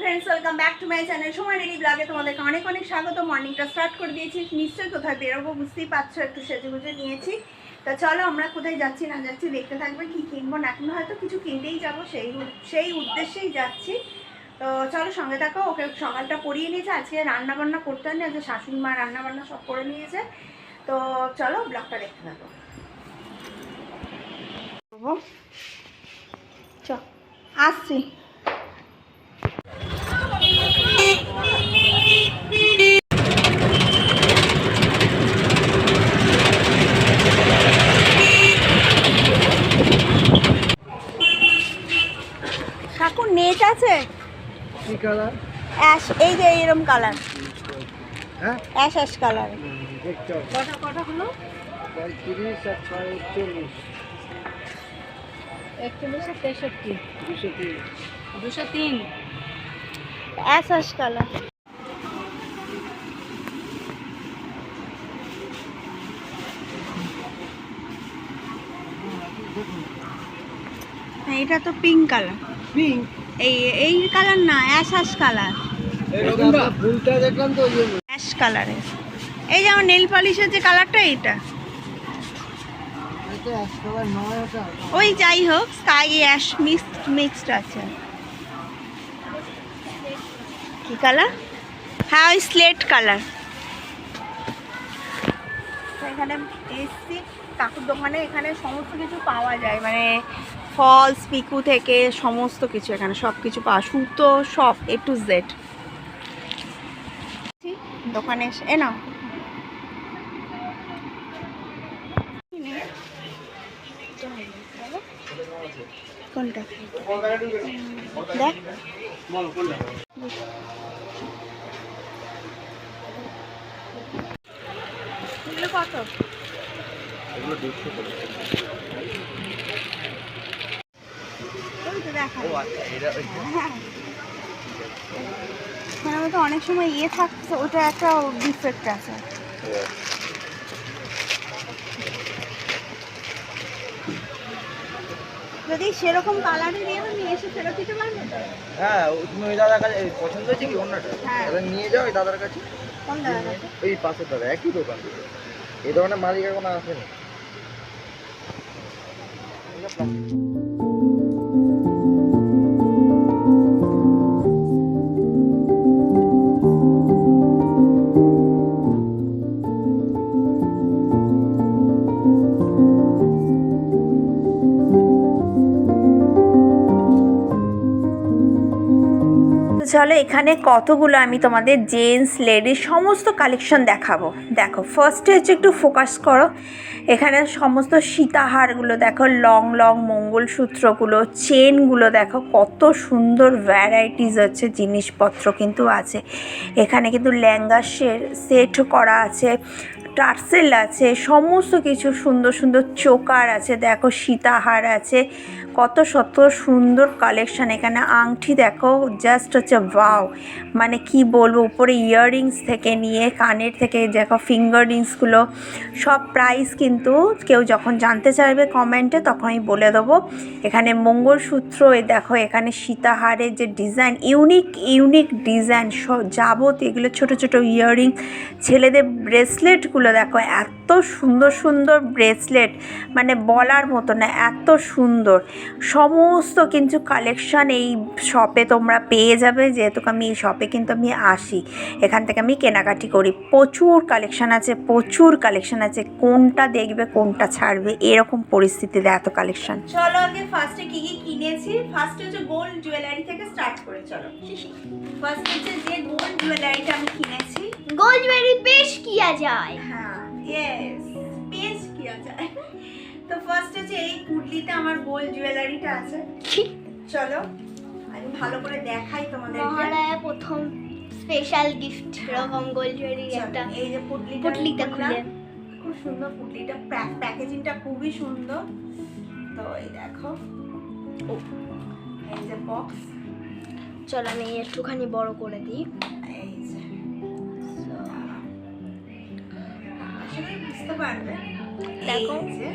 Friends welcome back to my channel Soma daily ब्लगे তোমাদেরকে অনেক অনেক স্বাগত। মর্নিংটা স্টার্ট করে দিয়েছি, নিশ্চয়ই কোথায় বেরোবো বুঝতেই পারছো, একটু সেজে গুজে নিয়েছি। তো চলো আমরা কোথায় যাচ্ছি না যাচ্ছি দেখতে থাকবে। কি কিনবো না কিনবো, হয়তো কিছু কিনতেই যাবো, সেই উদ্দেশ্যেই যাচ্ছি। তো চলো সঙ্গে থাকো। ওকে সকালটা পরিয়ে নিয়েছে, আজকে রান্না বান্না করতে হয় না, আজকে শাশুড়ি মা রান্না বান্না সব করে নিয়েছে। তো চলো ব্লগটা দেখতে থাকো। চ আসছি। কাকু নেট আছে? কি কালার? অ্যাশ, এই যে এরকম কালার। হ্যাঁ অ্যাশ অ্যাশ কালার। কটা কটা হলো? 35 আর 41 আর 63 203 অ্যাশ অ্যাশ কালার। এটা তো পিঙ্ক কালার। পিঙ্ক? এই কালার না, অ্যাশ অ্যাশ কালার। ফুলটা দেখলাম তো, অ্যাশ কালারের। এই যেমন নেল পলিশের যে কালারটা, এটা এটা অ্যাশ কালার নয়, ওটা ওই যাই হোক স্কাই অ্যাশ মিক্সড আছে। কি কালার? হ্যাঁ ওই স্লেট কালার। এখানে এসছি কাকুর দোকানে, এখানে সমস্ত কিছু পাওয়া যায়, মানে ফলস পিকু থেকে সমস্ত কিছু এখানে সব কিছু পাওয়া, সুতো সব A to Z দোকানে এসে। এ নাও কোনটা দেখ। এগুলো কত? এগুলো 200 করে। ওই তো দেখা ও আচ্ছা, এটা মানে ওটা অনেক সময় ইয়ে থাকছে, ওটা একটা ডিফেক্ট আছে। যদি সেরকম কালারই দিয়ে নিয়ে এসে ফেরত দিতে পারবে তো? হ্যাঁ, তুমি ওই দাদার কাছে পছন্দ হয়েছে কি অন্যটা? হ্যাঁ। এবার নিয়ে যাও ওই দাদার কাছে। কোন দাদা আছে? ওই পাশের দাদা, একই দোকান থেকে। এই দোকানের মালিক এখন আসেনি। চলো এখানে কতগুলো আমি তোমাদের জেন্টস লেডিস সমস্ত কালেকশন দেখাবো। দেখো ফার্স্টে হচ্ছে একটু ফোকাস করো, এখানে সমস্ত সীতাহারগুলো দেখো, লং লং মঙ্গলসূত্রগুলো, চেনগুলো দেখো, কত সুন্দর ভ্যারাইটিস হচ্ছে জিনিসপত্র কিন্তু আছে এখানে। কিন্তু লেহেঙ্গা সেট করা আছে, টার্সেল আছে, সমস্ত কিছু সুন্দর সুন্দর চোকার আছে, দেখো সীতাহার আছে, কত শত সুন্দর কালেকশান এখানে। আংটি দেখো জাস্ট হচ্ছে ওয়াও, মানে কি বলবো, উপরে ইয়াররিংস থেকে নিয়ে কানের থেকে দেখো ফিঙ্গার রিংসগুলো সব প্রাইস কিন্তু কেউ যখন জানতে চাইবে কমেন্টে তখন আমি বলে দেবো। এখানে মঙ্গলসূত্র, এই দেখো এখানে সীতাহারের যে ডিজাইন, ইউনিক ডিজাইন সব যাবতীয় এগুলো, ছোটো ছোটো ইয়াররিং, ছেলেদের ব্রেসলেটগুলো দেখো, এত সুন্দর সুন্দর ব্রেসলেট, মানে বলার মতো না, এত সুন্দর সমস্ত কিন্তু কালেকশান এই শপে তোমরা পেয়ে যাবে। যেহেতু আমি এই শপে কিন্তু আমি আসি, এখান থেকে আমি কেনাকাটি করি, প্রচুর কালেকশান আছে, প্রচুর কালেকশান আছে, কোনটা দেখবে কোনটা ছাড়বে এরকম পরিস্থিতিতে এত কালেকশান। চলো আগে ফার্স্টে কি কি কিনেছি, ফার্স্টে হচ্ছে গোল্ড জুয়েলারি থেকে স্টার্ট করে। চলো ফার্স্ট হচ্ছে যে গোল্ড জুয়েলারিটা আমি কিনেছি। गोल्ड ज्वेलरी पेश किया जाए। হ্যাঁ ইয়েস, পেশ কিয়া যায়। তো ফার্স্ট হচ্ছে এই পুডলিতে আমার গোল্ড জুয়েলারিটা আছে। চলো আমি ভালো করে দেখাই তোমাদেরকে। মহালয়া প্রথম স্পেশাল গিফট এরকম গোল্ড জুয়েলারি একটা। এই যে পুডলিটা খুলে খুব সুন্দর, পুডলিটা প্যাকেজিংটা খুবই সুন্দর। তো এই দেখো, এই যে বক্স, চলো আমি একটুখানি বড় করে দিই। এই যে আসলে বুঝতে পারবে। দেখো এই যে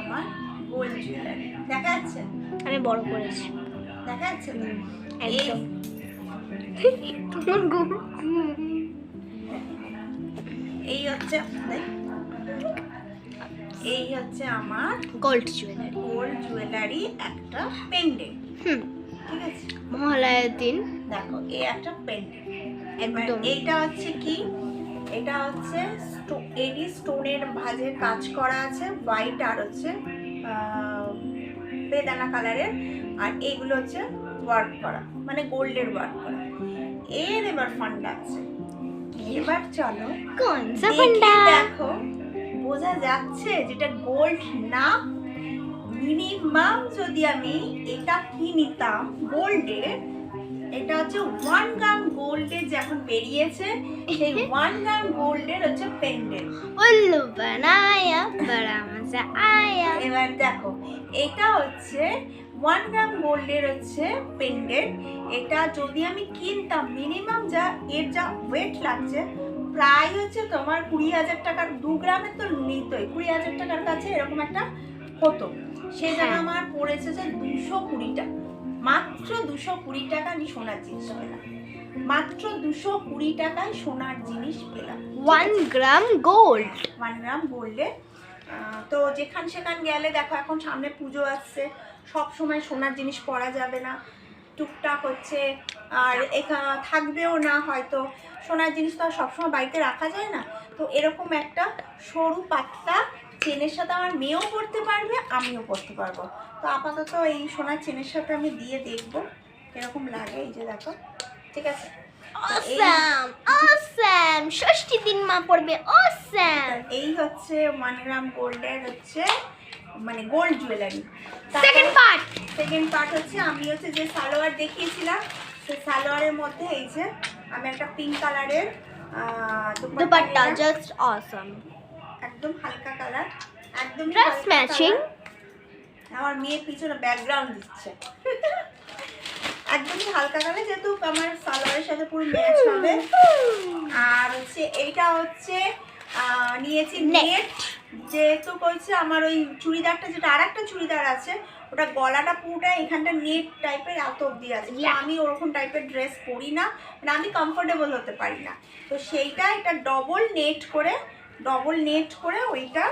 আমার গোল্ড জুয়েলারি দেখা যাচ্ছে, আমি বড় করেছি, দেখা যাচ্ছে তো? একদম। এই হচ্ছে আমার গোল্ড জুয়েলারি। গোল্ড জুয়েলারি একটা পেন্ডেন্ট। ঠিক আছে, মহালয়ার দিন দেখো এই একটা পেন্ডেন্ট। একদম। এইটা হচ্ছে কি, এটা হচ্ছে এডি স্টোনের ভাঁজের কাজ করা আছে, হোয়াইট আর হচ্ছে বেদানা কালারের, আর এইগুলো হচ্ছে ওয়ার্ক করা, মানে গোল্ডের ওয়ার্ক করা। এর এবার ফান্ডা আছে। এবার চলো কোন সা দেখি, ফান্ডা? দেখো বোঝা যাচ্ছে যেটা গোল্ড না। মিনিমাম যদি আমি এটা কি নিতাম গোল্ডের, এটা হচ্ছে 1 গ্রাম গোল্ডের যে এখন বেরিয়েছে, সেই 1 গ্রাম গোল্ডের হচ্ছে পেন্ডেন্ট। উল্লু বানায়া বড়া মজা আয়া। এবার দেখো এটা হচ্ছে 1 গ্রাম গোল্ডের হচ্ছে পেন্ডেন্ট। এটা যদি আমি কিনতাম মিনিমাম যা এর যা ওয়েট লাগছে প্রায় হচ্ছে তোমার 20,000 টাকার, 2 গ্রামের তো নিতই 20,000 টাকার কাছে এরকম একটা হতো। সে জায়গা আমার পড়েছে যে 220 টাকা, মাত্র 220 টাকা আমি সোনার জিনিস পেলাম, মাত্র 220 টাকায় সোনার জিনিস পেলাম। 1 গ্রাম গোল্ড। 1 গ্রাম গোল্ডে। তো যেখান সেখান গেলে দেখো এখন সামনে পুজো আসছে, সব সময় সোনার জিনিস পরা যাবে না, টুকটাক হচ্ছে, আর এখানে থাকবেও না হয়তো সোনার জিনিস তো আর সবসময় বাড়িতে রাখা যায় না। তো এরকম একটা সরু পাতলা চেনের সাথে আমার মেয়েও পরতে পারবে, আমিও পরতে পারবো। তো আপাতত এই সোনার চেনের সাথে আমি দিয়ে দেখবো কিরকম লাগে। এই যে দেখো, ঠিক আছে। অসাম অসাম, ষষ্ঠী দিন মা পড়বে অসাম। এই হচ্ছে 1 গ্রাম গোল্ডের হচ্ছে মানে গোল্ড জুয়েলারি। সেকেন্ড পার্ট হচ্ছে আমি হচ্ছে যে সালোয়ার দেখিয়েছিলাম, সেই সালোয়ারের মধ্যে এই যে আমি একটা পিঙ্ক কালারের দুপাট্টা, জাস্ট অসাম, একদম হালকা কালার, একদম ড্রেস ম্যাচিং। আমার মেয়ে পিছনে ব্যাকগ্রাউন্ড দিচ্ছে। একদমই হালকা কালার, যেহেতু আমার সালোয়ারের সাথে পুরো ম্যাচ হবে। আর হচ্ছে এইটা হচ্ছে নিয়েছি নেট, যেহেতু বলছে আমার ওই চুড়িদারটা যেটা আর একটা চুড়িদার আছে ওটা গলাটা পুরোটা এখানটা নেট টাইপের এত অব্দি আছে। তো আমি ওরকম টাইপের ড্রেস পরি না, মানে আমি কমফোর্টেবল হতে পারি না। তো সেইটা এটা ডবল নেট করে ওইটা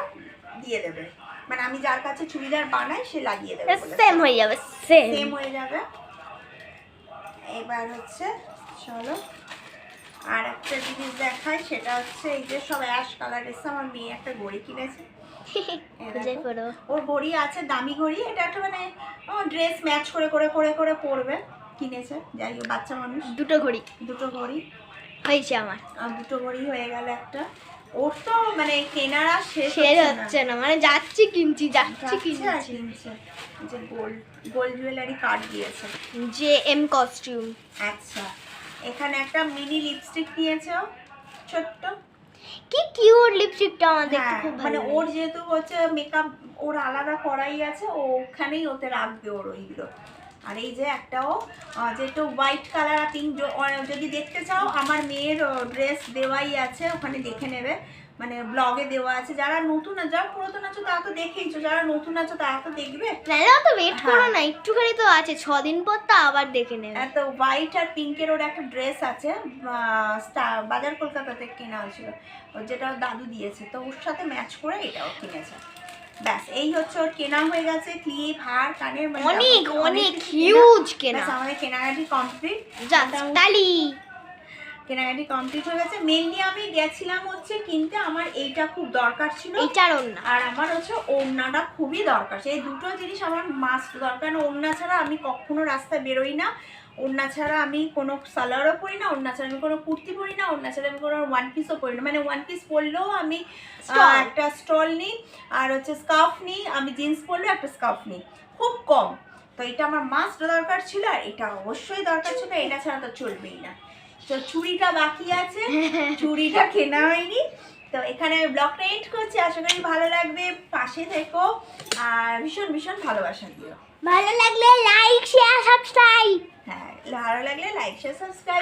দিয়ে দেবে, মানে আমি যার কাছে চুড়িদার বানাই সে লাগিয়ে দেবে, সেম হয়ে যাবে, সেম হয়ে যাবে। এবার হচ্ছে চলো আর একটা জিনিস দেখাই, সেটা হচ্ছে এই যে সব অ্যাশ কালার এসে আমার মেয়ে একটা ঘড়ি কিনেছে। ওর ঘড়ি আছে দামি ঘড়ি, এটা একটা মানে ড্রেস ম্যাচ করে করে করে করে পরবে, কিনেছে। যাই হোক বাচ্চা মানুষ, দুটো ঘড়ি হয়েছে আমার। দুটো ঘড়ি হয়ে গেল একটা। ওর তো মানে কেনারা শেষ হচ্ছে না, মানে যাচ্ছি কিনছি কিনছে। যে গোল্ড জুয়েলারি কার্ড দিয়েছে, যে এম কস্টিউম। আচ্ছা এখানে একটা মিনি লিপস্টিক দিয়েছে, ছোট্ট, কি কিউট লিপস্টিকটা, আমার দেখতে হ্যাঁ, খুব মানে ভালো ওর যেহেতু হচ্ছে মেকআপ ওর আলাদা করাই আছে, ও ওখানেই ওতে রাখবে ওর ওইগুলো। আর এই যে একটাও যেটা হোয়াইট কালার আর পিঙ্ক, যদি দেখতে চাও আমার মেয়ের ড্রেস দেওয়াই আছে, ওখানে দেখে নেবে, মানে ব্লগে দেওয়া আছে। যারা নতুন আছে, যারা পুরাতন আছো তারা তো দেখেইছো, যারা নতুন আছো তারা তো দেখবে। নাহলে তো ওয়েট করো না, একটুখানি তো আছে, 6 দিন পর তো আবার দেখে নেবে। তো হোয়াইট আর পিঙ্কের ওর একটা ড্রেস আছে, বাজার কলকাতাতে কেনা হয়েছিল, যেটা ওর দাদু দিয়েছে, তো ওর সাথে ম্যাচ করে এটাও কিনেছে। ব্যাস এই হচ্ছে ওর কেনা হয়ে গেছে, ক্লিপ, হার, কানের, মানে অনেক হিউজ কেনা। আমাদের কেনাকাটি কমপ্লিট, কেনাকাটি কমপ্লিট হয়ে গেছে। মেনলি আমি গেছিলাম হচ্ছে কিনতে, আমার এইটা খুব দরকার ছিল, এইটার ওড়না, আর আমার হচ্ছে ওড়নাটা খুবই দরকার। এই দুটো জিনিস আমার মাস্ট দরকার, ওড়না ছাড়া আমি কখনো রাস্তায় বেরোই না, ওড়না ছাড়া আমি কোনো সালোয়ারও পরি না, ওড়না ছাড়া আমি কোনো কুর্তি পরি না, ওড়না ছাড়া আমি কোনো ওয়ান পিসও পরি না। মানে ওয়ান পিস পরলেও আমি একটা স্টল নিই, আর হচ্ছে স্কার্ফ নিই, আমি জিন্স পরলেও একটা স্কার্ফ নিই, খুব কম। তো এটা আমার মাস্ট দরকার ছিল, আর এটা অবশ্যই দরকার ছিল, এটা ছাড়া তো চলবেই না। তো চুড়িটা বাকি আছে, চুড়িটা কেনা হয়নি। তো এখানে ব্লগটা এন্ড করছি, আশা করি ভালো লাগবে, পাশে থেকো আর ভীষণ ভীষণ ভালোবাসা দিও। ভালো লাগলে লাইক শেয়ার সাবস্ক্রাইব, হ্যাঁ ভালো লাগলে like share subscribe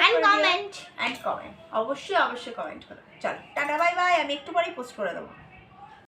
and comment, অবশ্যই কমেন্ট করো। চলো টাটা বাই বাই, আমি একটু পরেই পোস্ট করে দেবো।